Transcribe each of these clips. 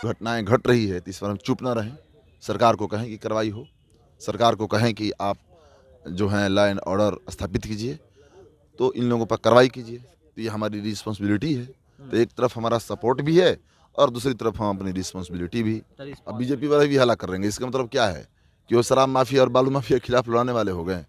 घटनाएं घट रही है तो इस पर हम चुप ना रहें। सरकार को कहें कि कार्रवाई हो, सरकार को कहें कि आप जो हैं लॉ एंड ऑर्डर स्थापित कीजिए, तो इन लोगों पर कार्रवाई कीजिए। तो ये हमारी रिस्पॉन्सिबिलिटी है। तो एक तरफ हमारा सपोर्ट भी है और दूसरी तरफ हम अपनी रिस्पॉन्सिबिलिटी भी। अब बीजेपी वाले भी हल्ला कर रहे हैं, इसका मतलब क्या है कि वो शराब माफिया और बालू माफिया के खिलाफ लड़ाने वाले हो गए?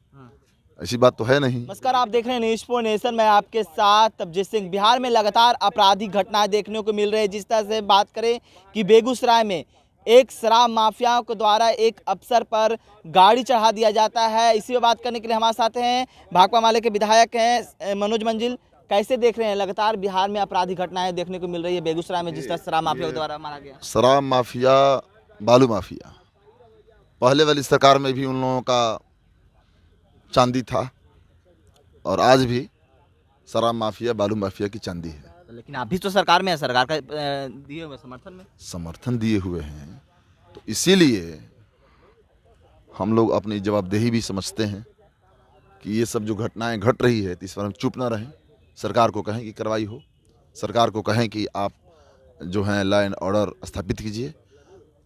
ऐसी बात तो है नहीं। नमस्कार, आप देख रहे हैं न्यूज़ फॉर नेशन। मैं आपके साथ तबजीत सिंह। बिहार में लगातार आपराधिक घटनाएं देखने को मिल रही है। जिस तरह से बात करें कि बेगूसराय में एक शराब माफियाओं के द्वारा एक अफसर पर गाड़ी चढ़ा दिया जाता है। इसी पर बात करने के लिए हमारे साथ हैं भाकपा माले के विधायक हैं मनोज मंजिल। कैसे देख रहे हैं लगातार बिहार में आपराधिक घटनाएं देखने को मिल रही है बेगूसराय में, जिस तरह शराब माफिया के द्वारा मारा गया? शराब माफिया, बालू माफिया, पहले वाली सरकार में भी उन लोगों का चांदी था और आज भी शराब माफिया बालू माफिया की चांदी है। लेकिन अभी तो सरकार में है, सरकार का दिए हुए समर्थन दिए हुए हैं, तो इसीलिए हम लोग अपनी जवाबदेही भी समझते हैं कि ये सब जो घटनाएं घट रही है तो इस पर हम चुप ना रहें। सरकार को कहें कि कार्रवाई हो, सरकार को कहें कि आप जो हैं लॉ एंड ऑर्डर स्थापित कीजिए,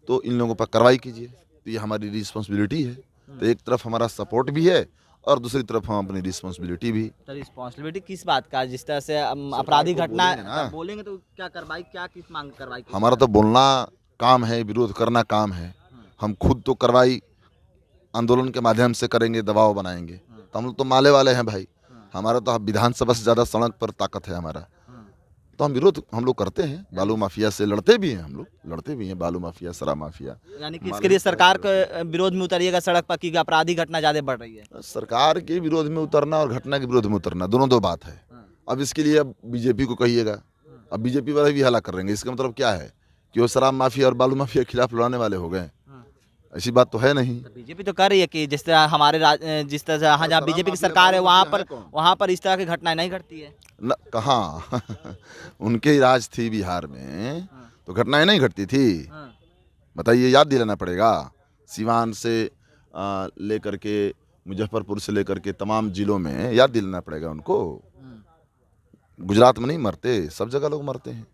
तो इन लोगों पर कार्रवाई कीजिए। तो ये हमारी रिस्पॉन्सिबिलिटी है। तो एक तरफ हमारा सपोर्ट भी है और दूसरी तरफ हम अपनी रिस्पॉन्सिबिलिटी भी। तो रिस्पॉन्सिबिलिटी किस बात का? जिस तरह से आपराधिक घटना बोलेंगे ना। बोलेंगे तो क्या कार्रवाई, क्या किस मांग कार्रवाई की? हमारा तो बोलना काम है, विरोध करना काम है। हम खुद तो कार्रवाई आंदोलन के माध्यम से करेंगे, दबाव बनाएंगे, तो हम लोग तो माले वाले हैं भाई। हमारा तो विधानसभा से ज़्यादा सड़क पर ताकत है हमारा। तो हम विरोध हम लोग करते हैं, बालू माफिया से लड़ते भी हैं, हम लोग लड़ते भी हैं, बालू माफिया, शराब माफिया। यानी कि इसके लिए सरकार के विरोध में उतरिएगा सड़क पर कि आपराधिक घटना ज़्यादा बढ़ रही है? सरकार के विरोध में उतरना और घटना के विरोध में उतरना दोनों दो बात है। अब इसके लिए अब बीजेपी को कहिएगा, अब बीजेपी वाले भी हल्ला कर रहे हैं, इसका मतलब क्या है कि वो शराब माफिया और बालू माफिया के खिलाफ लड़ाने वाले हो गए? ऐसी बात तो है नहीं। बीजेपी तो कर रही है कि जिस तरह हमारे जिस तरह से यहाँ जहाँ बीजेपी की सरकार है वहाँ पर इस तरह की घटनाएं नहीं घटती है। न कहाँ उनके ही राज थी बिहार में तो घटनाएं नहीं घटती थी? बताइए, याद दिलाना पड़ेगा। सिवान से लेकर के मुजफ्फरपुर से लेकर के तमाम जिलों में याद दिलाना पड़ेगा उनको। गुजरात में नहीं मरते, सब जगह लोग मरते हैं।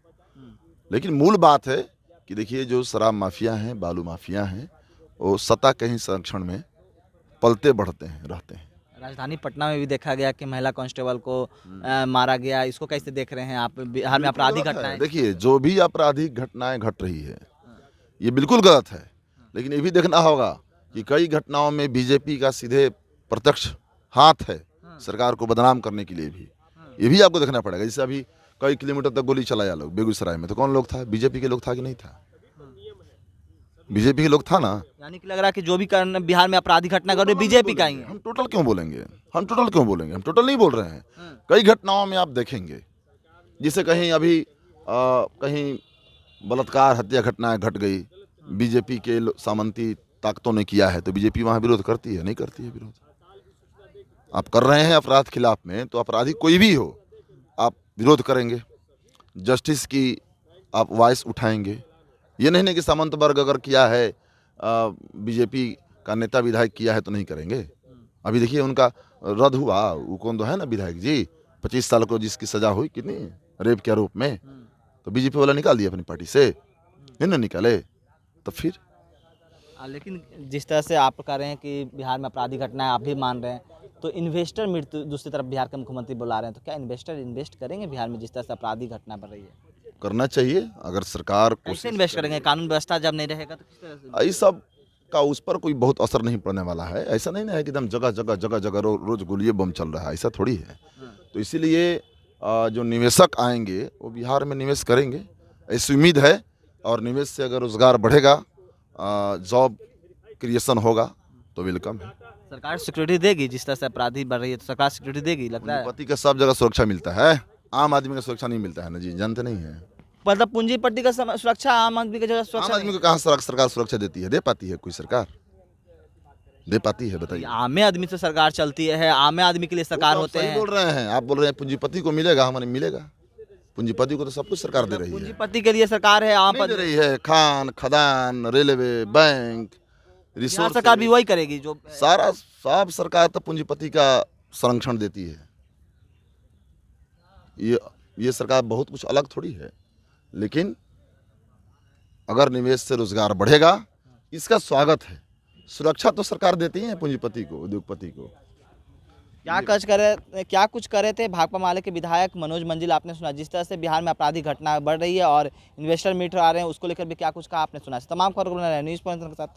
लेकिन मूल बात है कि देखिए, जो शराब माफिया हैं, बालू माफिया हैं, वो सत्ता के ही संरक्षण में पलते बढ़ते हैं, रहते हैं। राजधानी पटना में भी देखा गया कि महिला कांस्टेबल को मारा गया। इसको कैसे देख रहे हैं आप? बिहार में आपराधिक घटनाएं, देखिए, जो भी आपराधिक घटनाएं घट रही है ये बिल्कुल गलत है। लेकिन ये भी देखना होगा कि कई घटनाओं में बीजेपी का सीधे प्रत्यक्ष हाथ है सरकार को बदनाम करने के लिए भी। ये भी आपको देखना पड़ेगा। जैसे अभी कई किलोमीटर तक गोली चलाया लोग बेगूसराय में, तो कौन लोग था? बीजेपी के लोग था कि नहीं था? बीजेपी के लोग था ना। यानी कि लग रहा है कि जो भी कारण बिहार में आपराधिक घटना कर रहे बीजेपी का ही है। हम टोटल क्यों बोलेंगे? हम टोटल नहीं बोल रहे हैं। कई घटनाओं में आप देखेंगे, जिसे कहीं अभी कहीं बलात्कार हत्या घटनाएं घट गई, बीजेपी के सामंती ताकतों ने किया है, तो बीजेपी वहाँ विरोध करती है? नहीं करती है विरोध। आप कर रहे हैं अपराध खिलाफ में, तो अपराधी कोई भी हो आप विरोध करेंगे, जस्टिस की आप वॉइस उठाएंगे। ये नहीं कि सामंत वर्ग अगर किया है, बीजेपी का नेता विधायक किया है तो नहीं करेंगे। अभी देखिए उनका रद्द हुआ, वो कौन तो है ना विधायक जी, 25 साल को जिसकी सजा हुई, कितनी रेप के आरोप में, तो बीजेपी वाला निकाल दिया अपनी पार्टी से, नहीं ना निकाले तो फिर। लेकिन जिस तरह से आप कह रहे हैं कि बिहार में आपराधिक घटनाएं आप भी मान रहे हैं, तो इन्वेस्टर मृत्यु दूसरी तरफ बिहार के मुख्यमंत्री बुला रहे हैं, तो क्या इन्वेस्टर इन्वेस्ट करेंगे बिहार में जिस तरह से आपराधिक घटना बढ़ रही है? करना चाहिए। अगर सरकार कैसे इन्वेस्ट करेंगे? कानून व्यवस्था जब नहीं रहेगा तो किस तरह से? इस सब का उस पर कोई बहुत असर नहीं पड़ने वाला है। ऐसा नहीं है कि एकदम जगह रोज गोलियां बम चल रहा है, ऐसा थोड़ी है। तो इसीलिए जो निवेशक आएंगे वो बिहार में निवेश करेंगे, ऐसी उम्मीद है। और निवेश से अगर रोजगार बढ़ेगा, जॉब क्रिएशन होगा, तो वेलकम है। सरकार सिक्योरिटी देगी? जिस तरह से अपराधी बढ़ रही है तो सरकार सिक्योरिटी देगी लगता है? पूंजीपति का सब जगह सुरक्षा मिलता है, आम आदमी का सुरक्षा नहीं मिलता है ना जी, जानते नहीं है। मतलब पूंजीपति का सुरक्षा आम आदमी की जगह आम सुरक्षा आदमी को कहाँ सरकार सुरक्षा देती है? दे पाती है कोई सरकार? दे पाती है? बताइए। आम आदमी से सरकार चलती है, आम आदमी के लिए सरकार तो आप होते सही हैं। बोल रहे हैं। आप बोल रहे हैं पूंजीपति को मिलेगा, हमारे मिलेगा? पूंजीपति को तो सब कुछ सरकार दे रही है। पूंजीपति के लिए सरकार है, आम नहीं दे रही है। खान खदान, रेलवे, बैंक, बिहार रिसोर्स, सरकार भी वही करेगी जो सारा सब सरकार तो पूंजीपति का संरक्षण देती है। ये सरकार बहुत कुछ अलग थोड़ी है। लेकिन अगर निवेश से रोजगार बढ़ेगा, इसका स्वागत है। सुरक्षा तो सरकार देती है पूंजीपति को, उद्योगपति को। क्या कुछ करे थे भाकपा माले के विधायक मनोज मंजिल, आपने सुना जिस तरह से बिहार में आपराधिक घटना बढ़ रही है और इन्वेस्टर मीट आ रहे हैं, उसको लेकर भी क्या कुछ कहा आपने सुना। तमाम खबरों को न्यूज़ पॉइंट के साथ